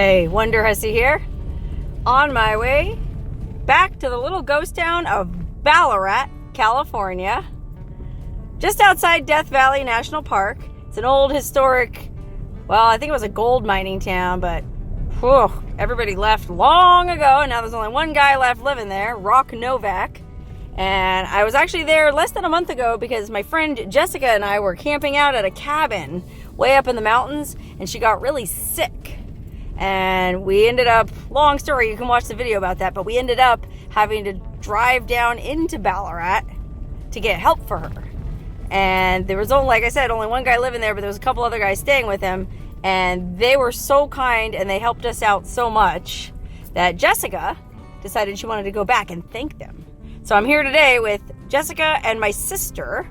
Hey, Wonderhussy here, on my way back to the little ghost town of Ballarat, California, just outside Death Valley National Park. It's an old historic, well, I think it was a gold mining town, but whew, everybody left long ago, and now there's only one guy left living there, Novak. And I was actually there less than a month ago because my friend Jessica and I were camping out at a cabin way up in the mountains, and she got really sick. And we ended up, long story, you can watch the video about that, but we ended up having to drive down into Ballarat to get help for her. And there was only, like I said, only one guy living there, but there was a couple other guys staying with him, and they were so kind and they helped us out so much that Jessica decided she wanted to go back and thank them. So I'm here today with Jessica and my sister.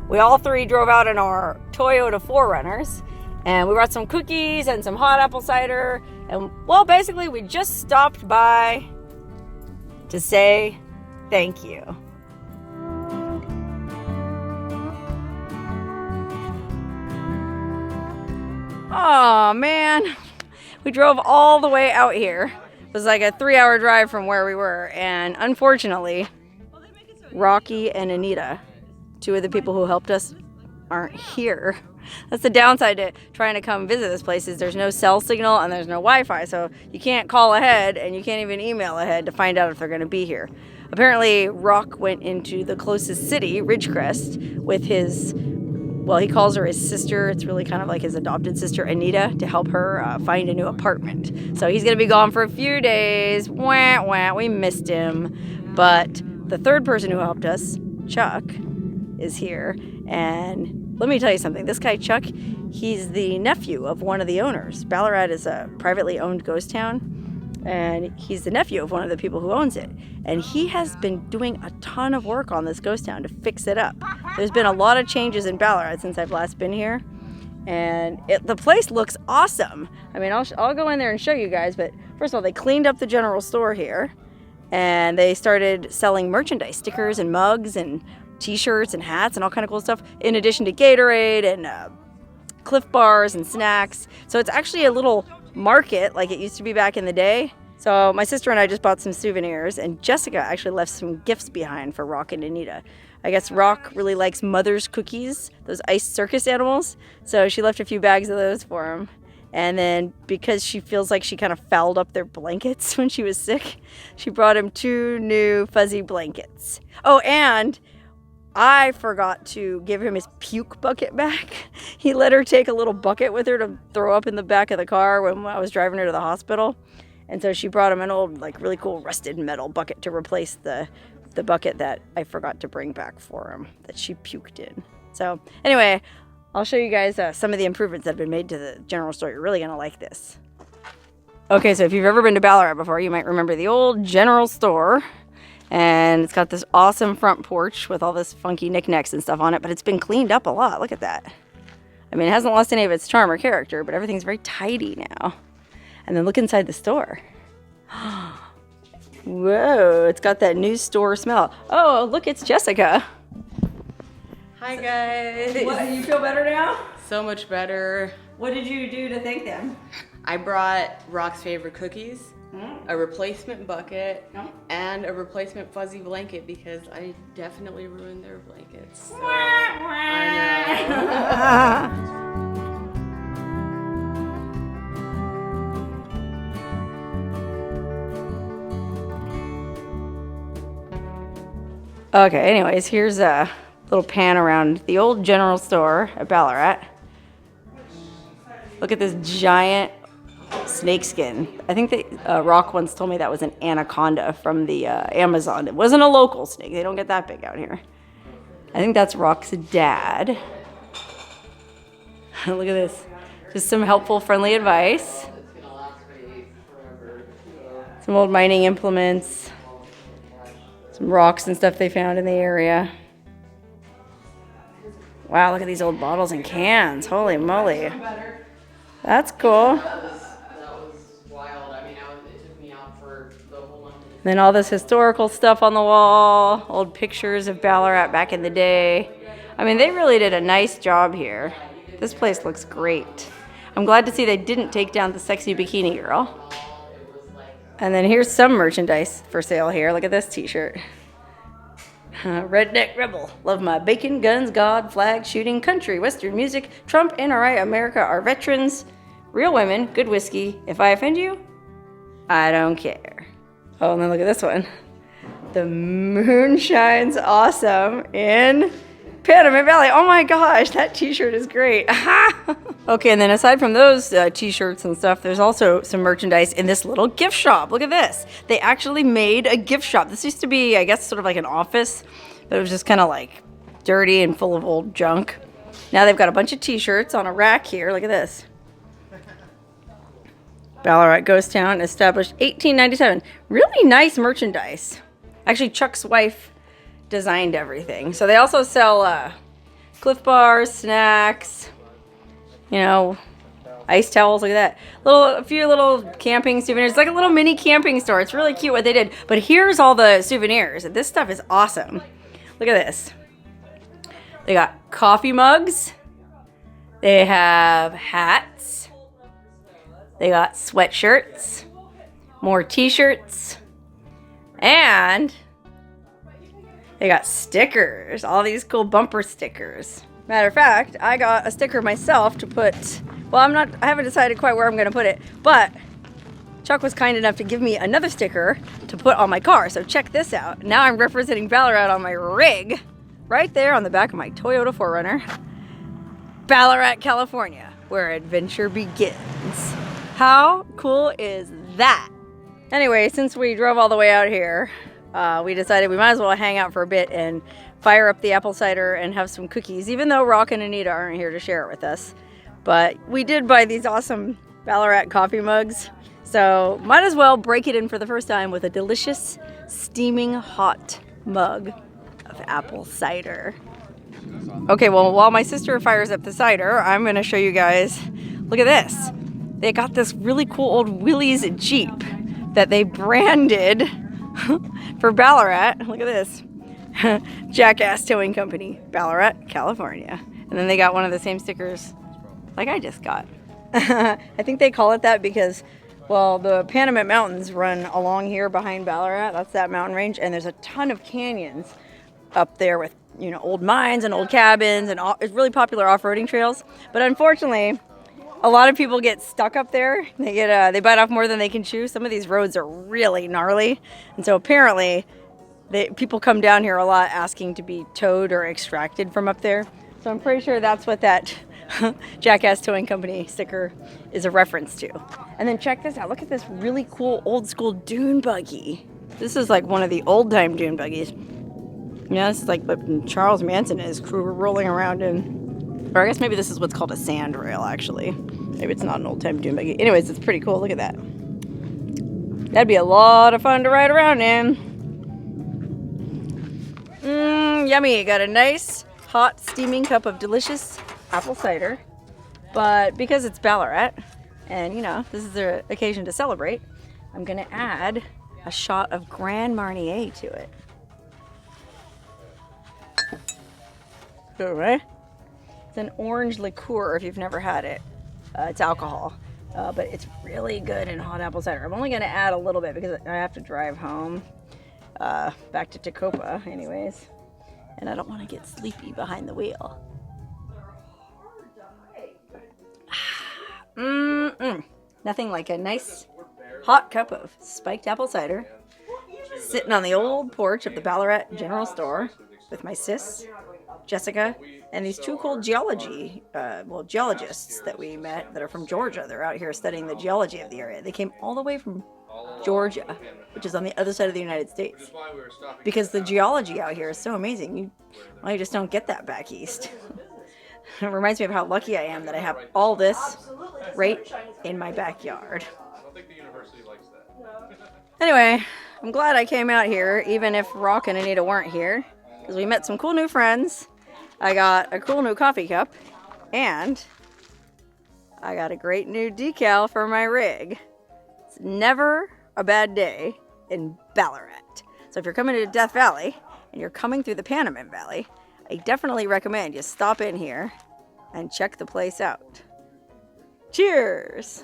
We all three drove out in our Toyota 4Runners, and we brought some cookies and some hot apple cider. And, well, basically, we just stopped by to say thank you. Oh, man. We drove all the way out here. It was like a 3-hour drive from where we were. And unfortunately, Rocky and Anita, two of the people who helped us, aren't here. That's the downside to trying to come visit this place, is there's no cell signal and there's no Wi-Fi, so you can't call ahead and you can't even email ahead to find out if they're going to be here. Apparently, Rock went into the closest city, Ridgecrest, with his, well, he calls her his sister. It's really kind of like his adopted sister, Anita, to help her find a new apartment. So he's going to be gone for a few days. Wah, wah, we missed him. But the third person who helped us, Chuck, is here. And let me tell you something. This guy, Chuck, he's the nephew of one of the owners. Ballarat is a privately owned ghost town, and he's the nephew of one of the people who owns it. And he has been doing a ton of work on this ghost town to fix it up. There's been a lot of changes in Ballarat since I've last been here, and the place looks awesome. I mean, I'll go in there and show you guys, but first of all, they cleaned up the general store here, and they started selling merchandise, stickers and mugs and t-shirts and hats and all kind of cool stuff, in addition to Gatorade and Cliff Bars and snacks. So it's actually a little market like it used to be back in the day. So my sister and I just bought some souvenirs, and Jessica actually left some gifts behind for Rock and Anita. I guess Rock really likes Mother's cookies, those iced circus animals, so she left a few bags of those for him. And then because she feels like she kind of fouled up their blankets when she was sick, she brought him 2 new fuzzy blankets. Oh, and I forgot to give him his puke bucket back. He let her take a little bucket with her to throw up in the back of the car when I was driving her to the hospital. And so she brought him an old, like, really cool rusted metal bucket to replace the bucket that I forgot to bring back for him, that she puked in. So anyway, I'll show you guys some of the improvements that have been made to the general store. You're really going to like this. Okay, so if you've ever been to Ballarat before, you might remember the old general store. And it's got this awesome front porch with all this funky knickknacks and stuff on it, but it's been cleaned up a lot. Look at that. I mean, it hasn't lost any of its charm or character, but everything's very tidy now. And then look inside the store. Whoa, it's got that new store smell. Oh, look, it's Jessica. Hi, guys. What, you feel better now? So much better. What did you do to thank them? I brought Rock's favorite cookies, a replacement bucket, and a replacement fuzzy blanket because I definitely ruined their blankets. So, I know. Okay, anyways, here's a little pan around the old general store at Ballarat. Look at this giant snakeskin. I think that Rock once told me that was an anaconda from the Amazon. It wasn't a local snake. They don't get that big out here. I think that's Rock's dad. Look at this. Just some helpful, friendly advice. Some old mining implements. Some rocks and stuff they found in the area. Wow, look at these old bottles and cans. Holy moly. That's cool. That was wild. I mean, it took me out for the whole month. Then all this historical stuff on the wall, old pictures of Ballarat back in the day. I mean, they really did a nice job here. This place looks great. I'm glad to see they didn't take down the sexy bikini girl. And then here's some merchandise for sale here. Look at this t-shirt. Redneck Rebel. Love my bacon, guns, God, flag, shooting, country, western music, Trump, NRI, America, our veterans, real women, good whiskey. If I offend you, I don't care. Oh, and then look at this one. The moon shines awesome in Panamint Valley. Oh my gosh, that t-shirt is great. Okay, and then aside from those t-shirts and stuff, there's also some merchandise in this little gift shop. Look at this. They actually made a gift shop. This used to be, I guess, sort of like an office, but it was just kind of like dirty and full of old junk. Now they've got a bunch of t-shirts on a rack here. Look at this. Ballarat Ghost Town, established 1897. Really nice merchandise. Actually, Chuck's wife designed everything. So they also sell Cliff Bars, snacks, you know, ice towels. Look at that. A few little camping souvenirs. It's like a little mini camping store. It's really cute what they did. But here's all the souvenirs. This stuff is awesome. Look at this. They got coffee mugs. They have hats. They got sweatshirts. More t-shirts. And they got stickers, all these cool bumper stickers. Matter of fact, I got a sticker myself to put, well, I haven't decided quite where I'm gonna put it, but Chuck was kind enough to give me another sticker to put on my car. So check this out. Now I'm representing Ballarat on my rig, right there on the back of my Toyota 4Runner. Ballarat, California, where adventure begins. How cool is that? Anyway, since we drove all the way out here, we decided we might as well hang out for a bit and fire up the apple cider and have some cookies, even though Rock and Anita aren't here to share it with us. But we did buy these awesome Ballarat coffee mugs, so might as well break it in for the first time with a delicious, steaming hot mug of apple cider. Okay, well, while my sister fires up the cider, I'm going to show you guys, look at this. They got this really cool old Willys Jeep that they branded for Ballarat. Look at this. Jackass Towing Company, Ballarat, California. And then they got one of the same stickers like I just got. I think they call it that because, well, the Panamint Mountains run along here behind Ballarat. That's that mountain range. And there's a ton of canyons up there with, you know, old mines and old cabins and it's really popular off-roading trails. But unfortunately, a lot of people get stuck up there. They bite off more than they can chew. Some of these roads are really gnarly. And so apparently people come down here a lot asking to be towed or extracted from up there. So I'm pretty sure that's what that Jackass Towing Company sticker is a reference to. And then check this out. Look at this really cool old school dune buggy. This is like one of the old time dune buggies. Yeah, this is like what Charles Manson and his crew were rolling around in. Or I guess maybe this is what's called a sand rail, actually. Maybe it's not an old-time dune buggy. Anyways, it's pretty cool. Look at that. That'd be a lot of fun to ride around in. Yummy. Got a nice, hot, steaming cup of delicious apple cider. But because it's Ballarat, and, you know, this is the occasion to celebrate, I'm going to add a shot of Grand Marnier to it. All right. It's an orange liqueur if you've never had it. It's alcohol, but it's really good in hot apple cider. I'm only going to add a little bit because I have to drive home back to Tacoma anyways. And I don't want to get sleepy behind the wheel. Nothing like a nice hot cup of spiked apple cider sitting on the old porch of the Ballarat General Store with my sis, Jessica, and these two cool geologists that we met that are from Georgia. They're out here studying the geology of the area. They came all the way from Georgia, which is on the other side of the United States, because the geology out here is so amazing. You just don't get that back east. It reminds me of how lucky I am that I have all this right in my backyard. I don't think the university likes that. Anyway, I'm glad I came out here, even if Rock and Anita weren't here, because we met some cool new friends. I got a cool new coffee cup, and I got a great new decal for my rig. It's never a bad day in Ballarat. So if you're coming to Death Valley, and you're coming through the Panamint Valley, I definitely recommend you stop in here and check the place out. Cheers.